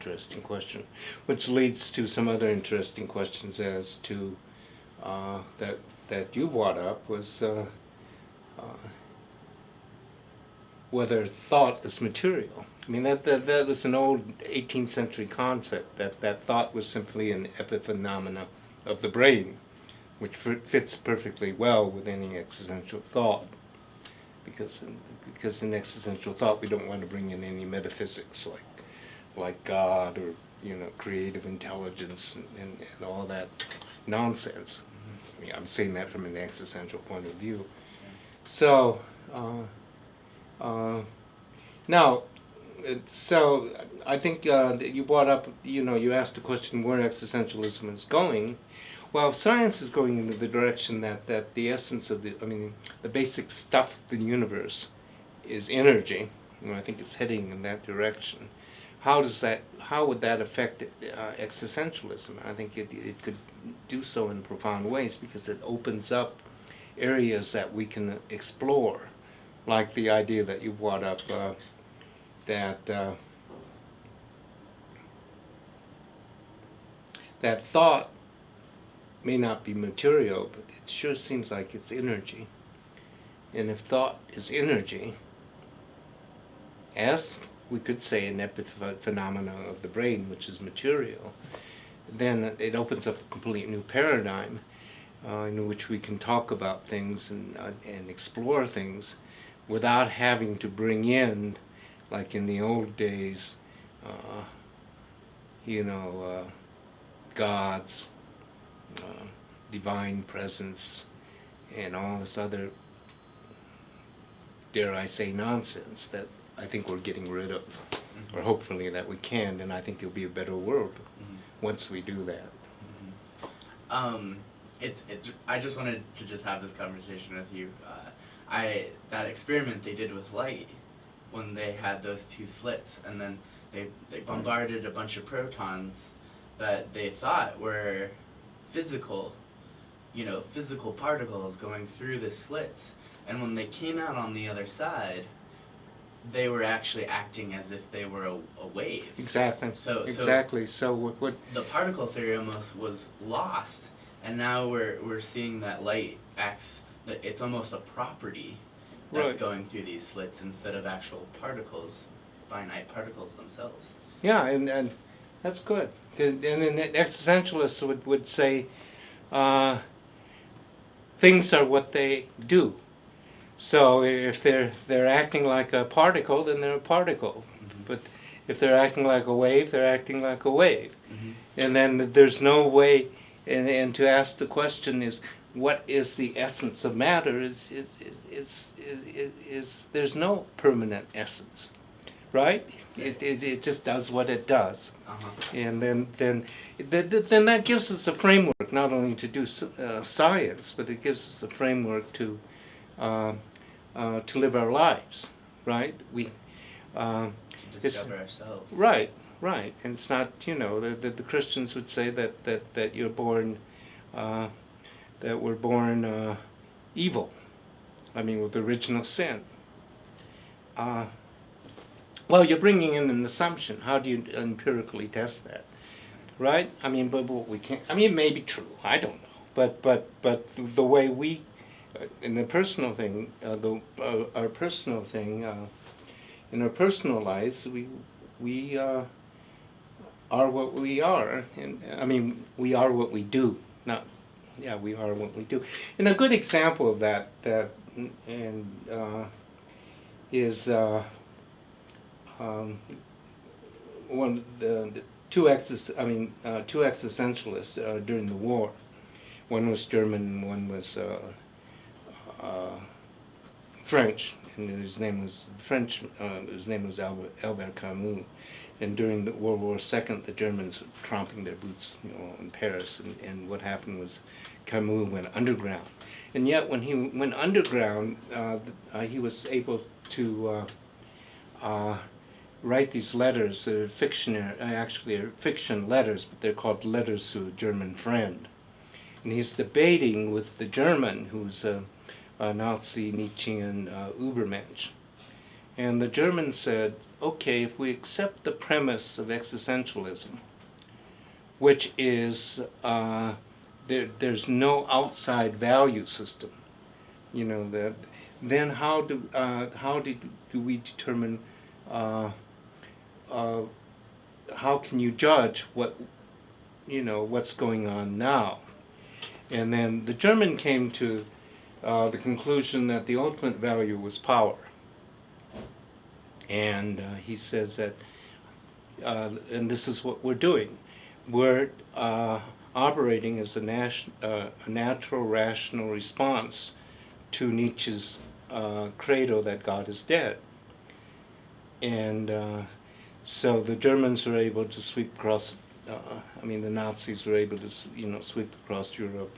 interesting question, which leads to some other interesting questions as to that you brought up was whether thought is material. I mean, that was an old 18th century concept, that thought was simply an epiphenomena of the brain, which fits perfectly well with any existential thought. Because in existential thought we don't want to bring in any metaphysics like God or creative intelligence and all that nonsense. I mean, I'm saying that from an existential point of view. So now, so I think that you brought up, you asked the question where existentialism is going. Well, if science is going into the direction that the essence of the basic stuff of the universe is energy, I think it's heading in that direction. How would that affect existentialism? I think it could do so in profound ways because it opens up areas that we can explore, like the idea that you brought up that thought may not be material, but it sure seems like it's energy. And if thought is energy, as we could say an epiphenomena of the brain, which is material, then it opens up a complete new paradigm in which we can talk about things and explore things without having to bring in, like in the old days, gods, divine presence, and all this other, dare I say, nonsense that I think we're getting rid of, or hopefully that we can, and I think it'll be a better world once we do that. I just wanted to just have this conversation with you. That experiment they did with light, when they had those two slits, and then they bombarded a bunch of protons that they thought were physical particles going through the slits, and when they came out on the other side, they were actually acting as if they were a wave. Exactly. So what the particle theory almost was lost, and now we're seeing that light acts, that it's almost a property that's going through these slits instead of actual particles, finite particles themselves. Yeah, and that's good. And then existentialists would say things are what they do. So if they're acting like a particle, then they're a particle. But if they're acting like a wave, they're acting like a wave. And then there's no way, and to ask the question is, what is the essence of matter? Is there's no permanent essence, right? It just does what it does. And then that gives us a framework not only to do science, but it gives us a framework to live our lives, right? We discover ourselves. Right. And it's not, the Christians would say that you're born, that we're born evil. I mean, with original sin. Well, you're bringing in an assumption. How do you empirically test that, right? I mean, but we can't. I mean, it may be true. I don't know. But the way we, in the personal thing, our personal thing, in our personal lives, we are what we are, and I mean, we are what we do. We are what we do. And a good example of that is one the two existentialists during the war. One was German, and one was French, and his name was Albert Camus. And during the World War II, the Germans were tromping their boots, in Paris, and what happened was Camus went underground. And yet, when he went underground, he was able to write these letters. They're fiction letters, but they're called letters to a German friend. And he's debating with the German, who's a Nazi Nietzschean Übermensch. And the German said, okay, if we accept the premise of existentialism, which is there's no outside value system, that then how do we determine uh, how can you judge what's going on now? And then the German came to the conclusion that the ultimate value was power. And he says that, and this is what we're doing, we're operating as a natural, rational response to Nietzsche's credo that God is dead. And so the Germans were able to sweep across, the Nazis were able to, sweep across Europe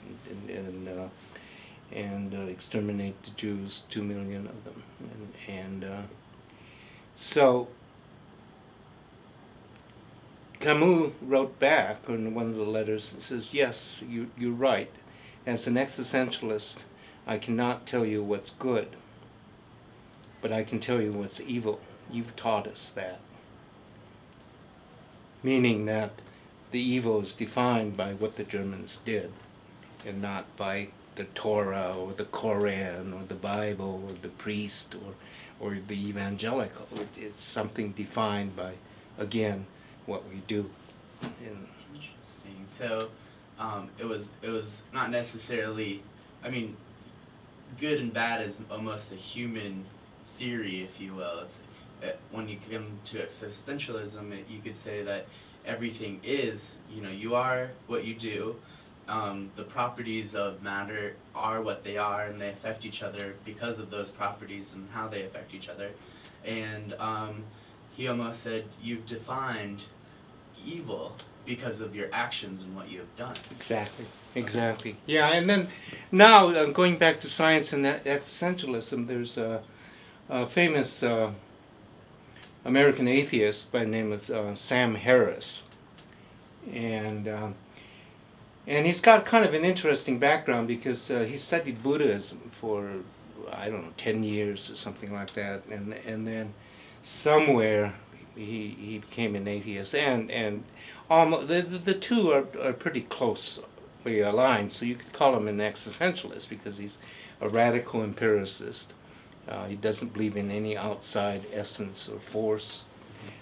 and exterminate the Jews, 2 million of them. So Camus wrote back in one of the letters and says, yes, you're right. As an existentialist, I cannot tell you what's good, but I can tell you what's evil. You've taught us that. Meaning that the evil is defined by what the Germans did, and not by the Torah or the Koran or the Bible or the priest or the evangelical. It's something defined by, again, what we do. Interesting. So it was not necessarily, good and bad is almost a human theory, if you will. When you come to existentialism, you could say that everything is, you are what you do. The properties of matter are what they are, and they affect each other because of those properties and how they affect each other. And he almost said, you've defined evil because of your actions and what you have done. Exactly. Yeah, and then now going back to science and existentialism, there's a famous American atheist by the name of Sam Harris, and he's got kind of an interesting background because he studied Buddhism for 10 years or something like that, and then somewhere he became an atheist, and the two are pretty closely aligned. So you could call him an existentialist because he's a radical empiricist. He doesn't believe in any outside essence or force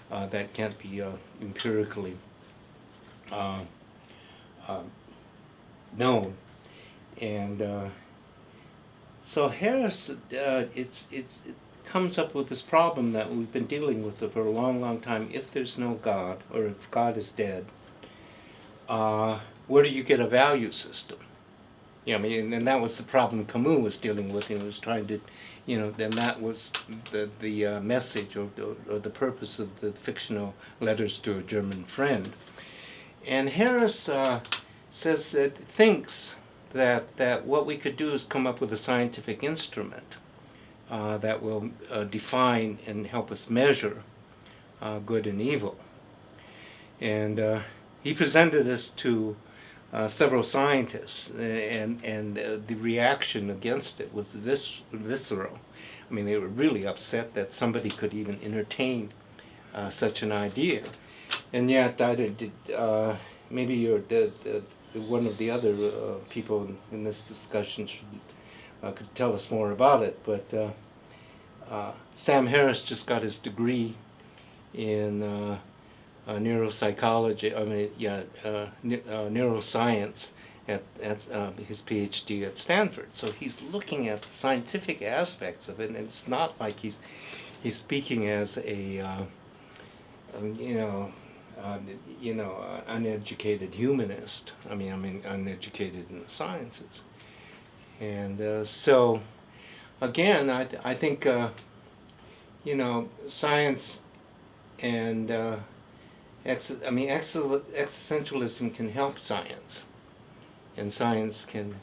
that can't be empirically known. And so Harris, it comes up with this problem that we've been dealing with for a long, long time. If there's no God, or if God is dead, where do you get a value system? And that was the problem Camus was dealing with, and was trying to, then that was the message or the purpose of the fictional letters to a German friend. And Harris thinks that what we could do is come up with a scientific instrument that will define and help us measure good and evil. And he presented this to several scientists, and the reaction against it was visceral. They were really upset that somebody could even entertain such an idea. And yet, maybe you're one of the other people in this discussion could tell us more about it. But Sam Harris just got his degree in neuropsychology. Neuroscience at his PhD at Stanford. So he's looking at the scientific aspects of it, and it's not like he's speaking as a uneducated humanist. Uneducated in the sciences. And so, again, I think science and existentialism can help science, and science can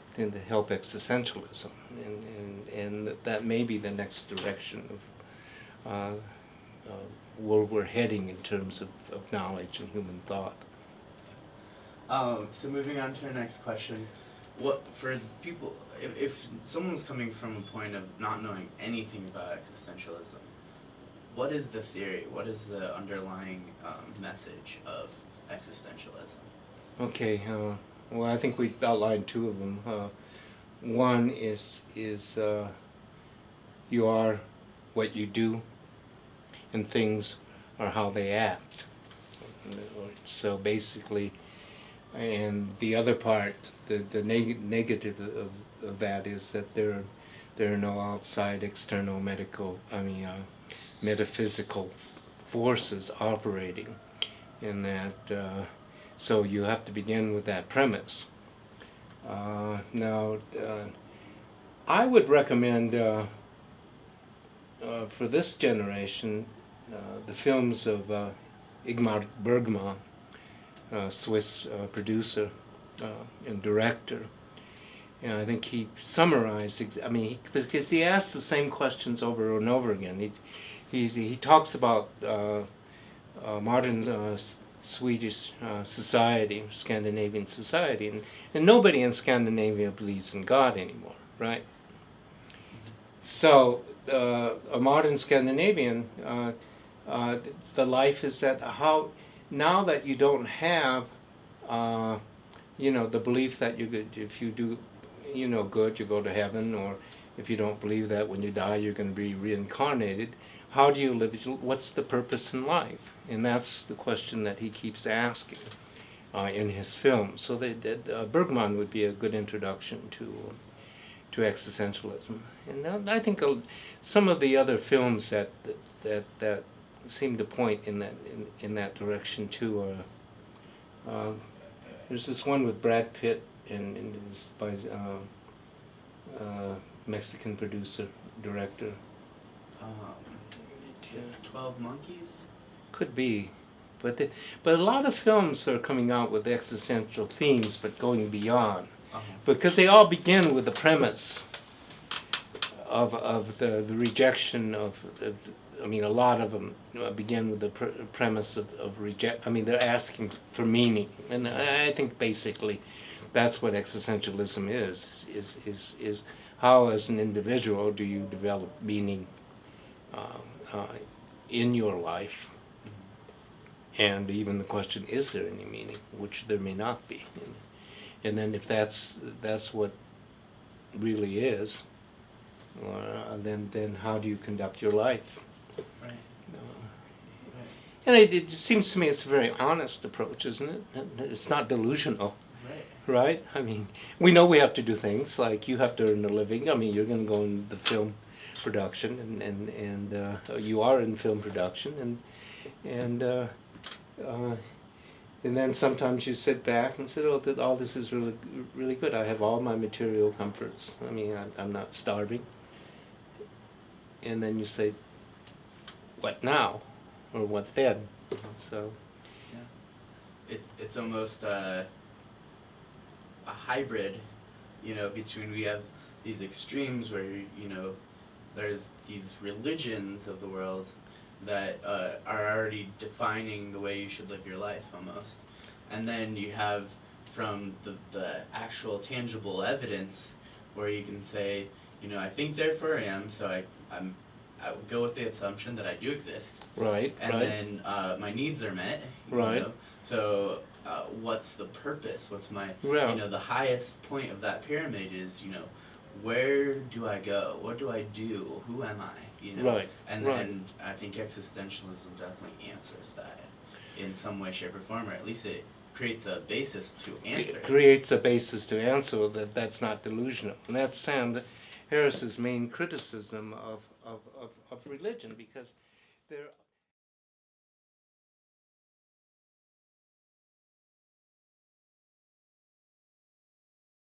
help existentialism, and that may be the next direction of where we're heading in terms of knowledge and human thought. So moving on to our next question, what for people, if someone's coming from a point of not knowing anything about existentialism, what is the theory? What is the underlying message of existentialism? Okay. Well, I think we outlined two of them. One is you are what you do, and things are how they act. So basically, and the other part, the negative of that is that there are no outside external metaphysical forces operating in that. So you have to begin with that premise. Now, I would recommend for this generation the films of Ingmar Bergman, Swiss producer and director. And I think he summarized, because he asks the same questions over and over again. He talks about modern Swedish society, Scandinavian society, and nobody in Scandinavia believes in God anymore, right? So a modern Scandinavian, the life is that how now that you don't have, the belief that if you do, good, you go to heaven, or if you don't believe that when you die you're going to be reincarnated, how do you live? What's the purpose in life? And that's the question that he keeps asking in his films. So Bergman would be a good introduction to existentialism. And I think some of the other films that seem to point in that direction too are. There's this one with Brad Pitt and it's by Mexican producer director. 12 Monkeys? Could be, but a lot of films are coming out with existential themes, but going beyond, because they all begin with the premise of the rejection of a lot of them begin with the premise of reject. They're asking for meaning, and I think basically that's what existentialism is how, as an individual, do you develop meaning in your life, and even the question, is there any meaning, which there may not be, and then if that's what really is, then how do you conduct your life? Right. And it seems to me it's a very honest approach, isn't it? It's not delusional. Right? We know we have to do things, like you have to earn a living. You're going to go in the film production, and you are in film production, and then sometimes you sit back and say, all this is really, really good. I have all my material comforts. I'm not starving. And then you say, what now? Or what then? So, yeah. It's almost a hybrid, between, we have these extremes where, there's these religions of the world that are already defining the way you should live your life, almost. And then you have from the actual tangible evidence where you can say, I think therefore I am, so I would go with the assumption that I do exist. Right. And then my needs are met. Right. So what's the purpose? What's my, the highest point of that pyramid is, where do I go? What do I do? Who am I? Right. And right. and I think existentialism definitely answers that in some way, shape, or form, or at least it creates a basis to answer. It creates a basis to answer that's not delusional. And that's Sam Harris's main criticism of religion, because there